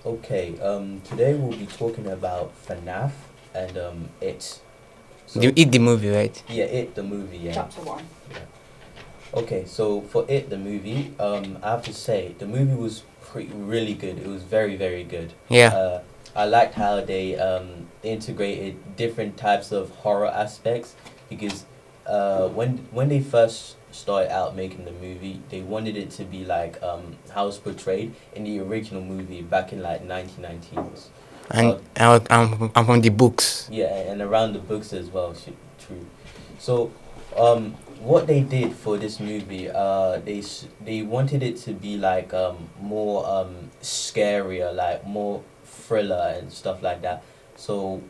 Okay, today we'll be talking about FNAF and it. You So eat the movie, right? yeah, it the movie, yeah. Chapter 1. Okay, so for it the movie, I have to say the movie was really good. It was very good. Yeah. I liked how they integrated different types of horror aspects because when they first started out making the movie, they wanted it to be like how it's portrayed in the original movie back in like 1990s. And I'm from the books. Yeah, and around the books as well. True. So, what they did for this movie, they wanted it to be like more scarier, like more thriller and stuff like that. So,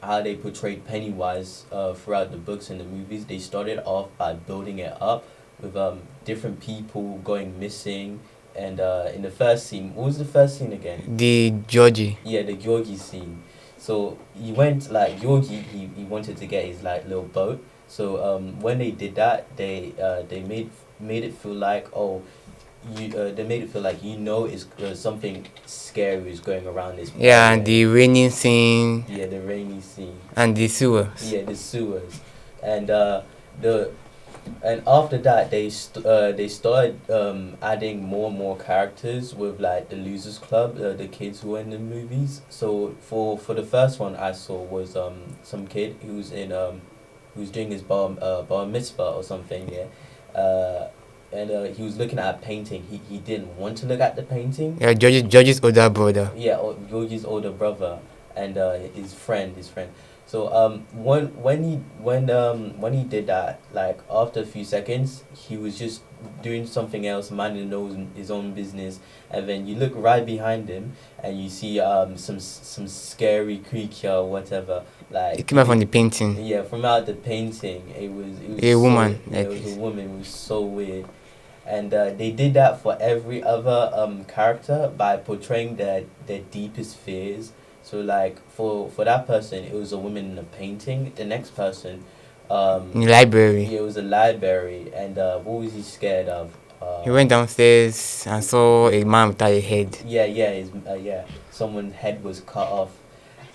how they portrayed Pennywise throughout the books and the movies, they started off by building it up with different people going missing. And in the first scene, what was the first scene again? The Georgie. Yeah, the Georgie scene. So he went like Georgie. He wanted to get his like little boat. So when they did that, they made it feel like they made it feel like is something scary is going around this. Yeah, and the raining scene. Yeah, the rainy scene. And the sewers. Yeah, the sewers, and the and after that they started adding more and more characters with like the losers club, the kids who were in the movies. So for the first one I saw was some kid who's doing his bar mitzvah or something, yeah. And he was looking at a painting. He didn't want to look at the painting. Yeah, Georgie's older brother. Yeah, Yogi's older brother and his friend. So when he did that, like after a few seconds, he was just doing something else, minding his own business, and then you look right behind him and you see some scary creature or whatever. Like It came out from the painting. yeah, from out the painting, it was A woman, Yeah, like it was this. a woman. It was so weird. And they did that for every other character by portraying their deepest fears. So like for that person, it was a woman in a painting. The next person, In the library. yeah, it was a library. And what was he scared of? He went downstairs and saw a man without a head. Yeah, someone's head was cut off.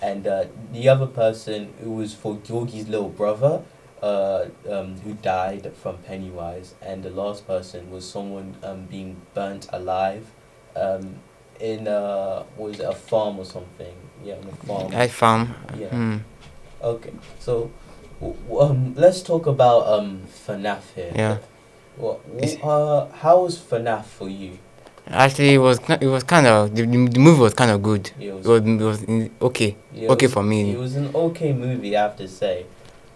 And the other person, it was for Georgie's little brother, who died from Pennywise, and the last person was someone being burnt alive, in what was it, a farm or something? Yeah, in a farm. I found. Yeah. Okay, so let's talk about FNAF here. Yeah. How was FNAF for you? Actually, it was kind of the movie was kind of good. Yeah, Okay, yeah, okay for me. It was an okay movie, I have to say.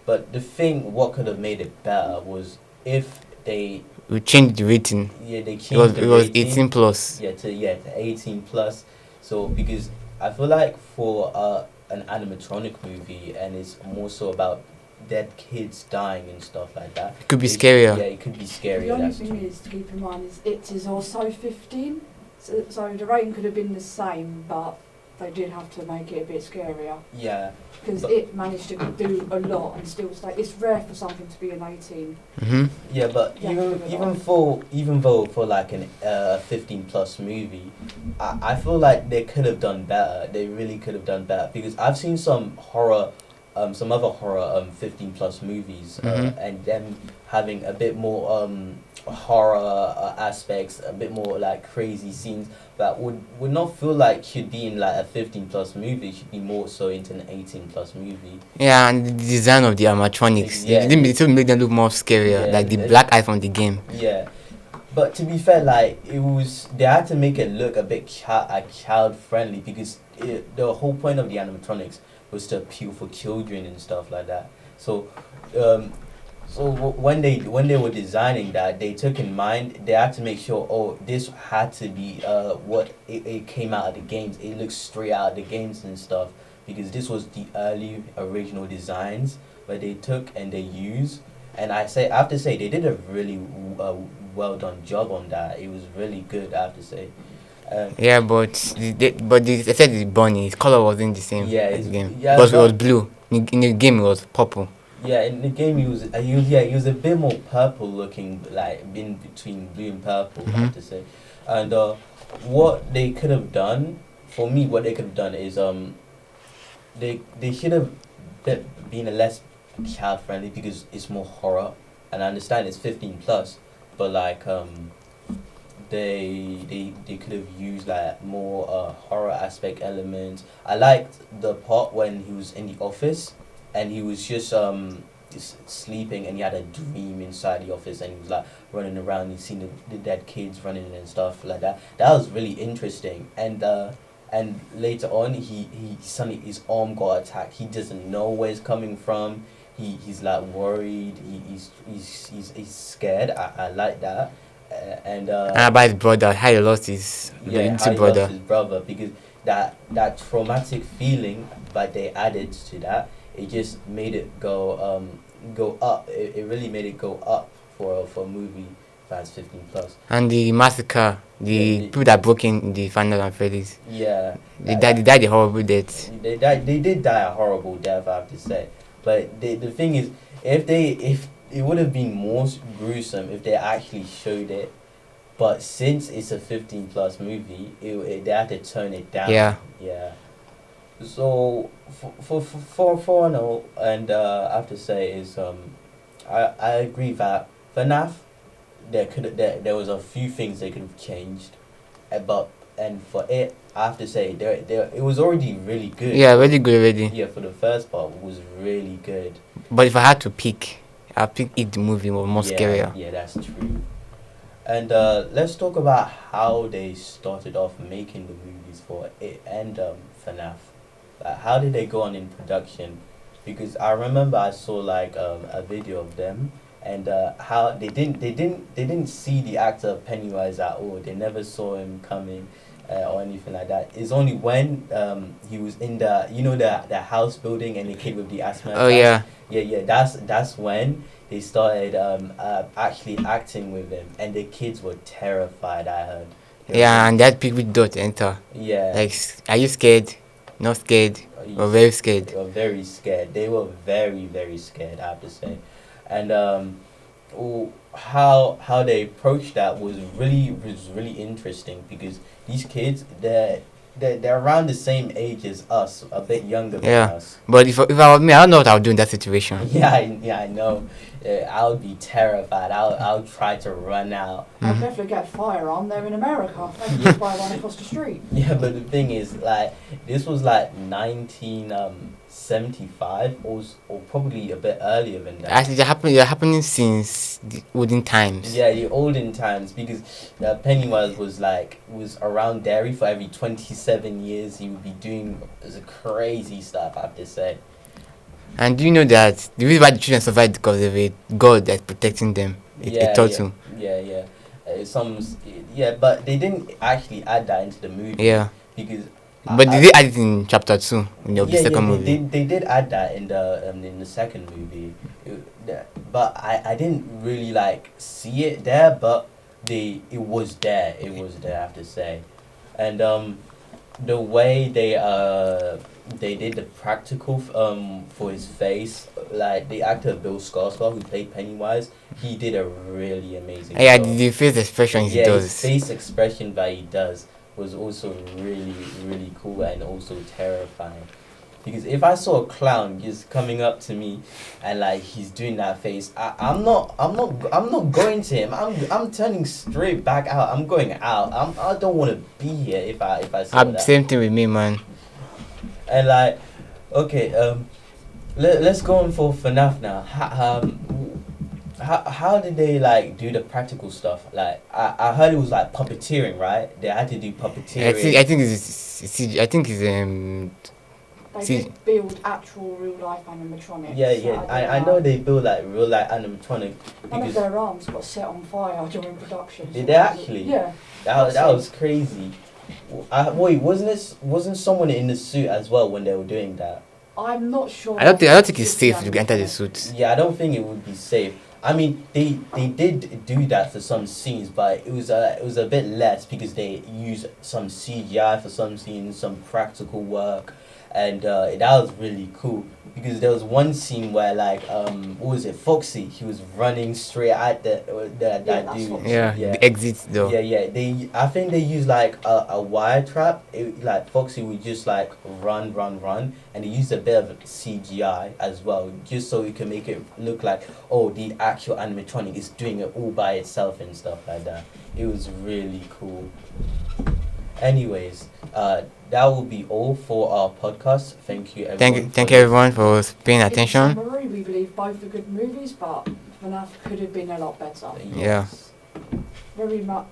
But the thing, what could have made it better was if they We changed the rating. they changed It was rating, 18 plus. to 18 plus. So because I feel like for an animatronic movie and it's more so about dead kids dying and stuff like that. It could be scarier. Yeah, it could be scarier. The only That's thing true. is to keep in mind is it is also 15, so the rating could have been the same, but they did have to make it a bit scarier Yeah, because But- it managed to do a lot and still stay. It's rare for something to be an 18. yeah, but Yeah, even though for like an 15 plus movie, I feel like they could have done better. They really could have done better because I've seen some other horror 15 plus movies, and them having a bit more horror aspects, a bit more like crazy scenes that would not feel like should be in like a 15 plus movie. It should be more so into an 18 plus movie. Yeah, and the design of the animatronics. Yeah. It still made them look more scarier, Yeah, like the it- black eye from the game. Yeah, but to be fair, like they had to make it look a bit child friendly because the whole point of the animatronics was to appeal for children and stuff like that. So, when they were designing that, they took in mind they had to make sure this had to be what it came out of the games. It looks straight out of the games and stuff because this was the early original designs where they took and they used. And I have to say they did a really well done job on that. It was really good, I have to say. Yeah, but they said the bunny, his color wasn't the same Yeah, as the game. yeah, Because it was but blue. In the game, it was purple. yeah, in the game he was a bit more purple looking, like in between blue and purple, I Mm-hmm. have to say. And what they could have done, for me, what they could have done is they should have been a less child friendly because it's more horror, and I understand it's 15 plus, but like they could have used like more horror aspect elements. I liked the part when he was in the office and he was just sleeping and he had a dream inside the office and he was like running around. He seen the dead kids running and stuff like that. That was really interesting. And later on he suddenly his arm got attacked. He doesn't know where it's coming from. He's like worried. He's scared. I like that. And And about his brother, how he lost his yeah, how little he lost brother. his brother because that traumatic feeling, but they added to that. It just made it go up. It really made it go up for a movie that's 15 plus. And the massacre, Yeah, the people that broke in the Final and Freddy's, yeah. they died a horrible death. They did die a horrible death, I have to say. But the thing is, if it would have been more gruesome if they actually showed it. But since it's a 15 plus movie, they had to turn it down. Yeah. Yeah. So for no, and I have to say is I agree that FNAF there was a few things they could have changed, but and for it I have to say there it was already really good. Yeah, really good already. Yeah, for the first part was really good. But if I had to pick, I'd pick it the movie more Yeah, scarier. yeah, that's true. And let's talk about how they started off making the movies for it and FNAF. How did they go on in production? Because I remember I saw like a video of them and how they didn't see the actor Pennywise at all. They never saw him coming or anything like that. It's only when he was in the house building and the kid with the asthma Oh attack. yeah. Yeah. That's when they started actually acting with him, and the kids were terrified. I heard. They were Yeah, and that people don't enter. yeah. Like, are you scared? Not scared. Or very scared. They were very scared. They were very very scared, I have to say, and how they approached that was really interesting because these kids they're around the same age as us, a bit younger than Yeah. us. But if I were me, I don't know what I would do in that situation. Yeah, I know. I would be terrified. I'll try to run out. I'll Mhm. definitely get a firearm. They're in America. They can just buy one across the street. Yeah, but the thing is, like, this was like 1975 or probably a bit earlier than that. Actually, they're happening since the olden times. Yeah, the olden times because Pennywise was around Derry for every 27 years. He would be doing crazy stuff, I have to say. And do you know that the reason why the children survived because of a God that's protecting them? A turtle. Yeah. Yeah, but they didn't actually add that into the movie. Yeah. Because. But they did add it in chapter 2 in the second movie. They did add that in the second movie, but I didn't really like see it there, but it was there. It was there, I have to say, and the way they did the practical for his face, like the actor Bill Skarsgård who played Pennywise, he did a really amazing Yeah, job. the face expressions he Yeah, his does. face expression that he does was also really, really cool and also terrifying. Because if I saw a clown just coming up to me and like he's doing that face, I'm not going to him. I'm turning straight back out. I'm going out. I don't want to be here if I saw that. Same thing with me, man. And like, okay, let's go on for FNAF now. How did they like do the practical stuff? Like I heard it was like puppeteering, right? They had to do puppeteering. I think it's They See- did build actual real life animatronics. Yeah. I know they build like real life animatronic One of because their arms got set on fire during production. Did they actually? Yeah. that was crazy. Wait, wasn't someone in the suit as well when they were doing that? I'm not sure. I don't think it's safe to enter the suit. Yeah, I don't think it would be safe. I mean, they did do that for some scenes, but it was a bit less because they used some CGI for some scenes, some practical work, and that was really cool. Because there was one scene where like what was it, Foxy? He was running straight at Yeah, that that's dude. what. Yeah, Yeah. the exit door. Yeah, yeah. I think they used like a wire trap. Like Foxy would just like run, and they used a bit of CGI as well, just so you can make it look like, oh, the actual animatronic is doing it all by itself and stuff like that. It was really cool. Anyways, that will be all for our podcast. Thank you, everyone. Thank for you everyone for paying In attention. summary, we believe both are good movies, but FNAF could have been a lot better. Yeah. Yes. Very much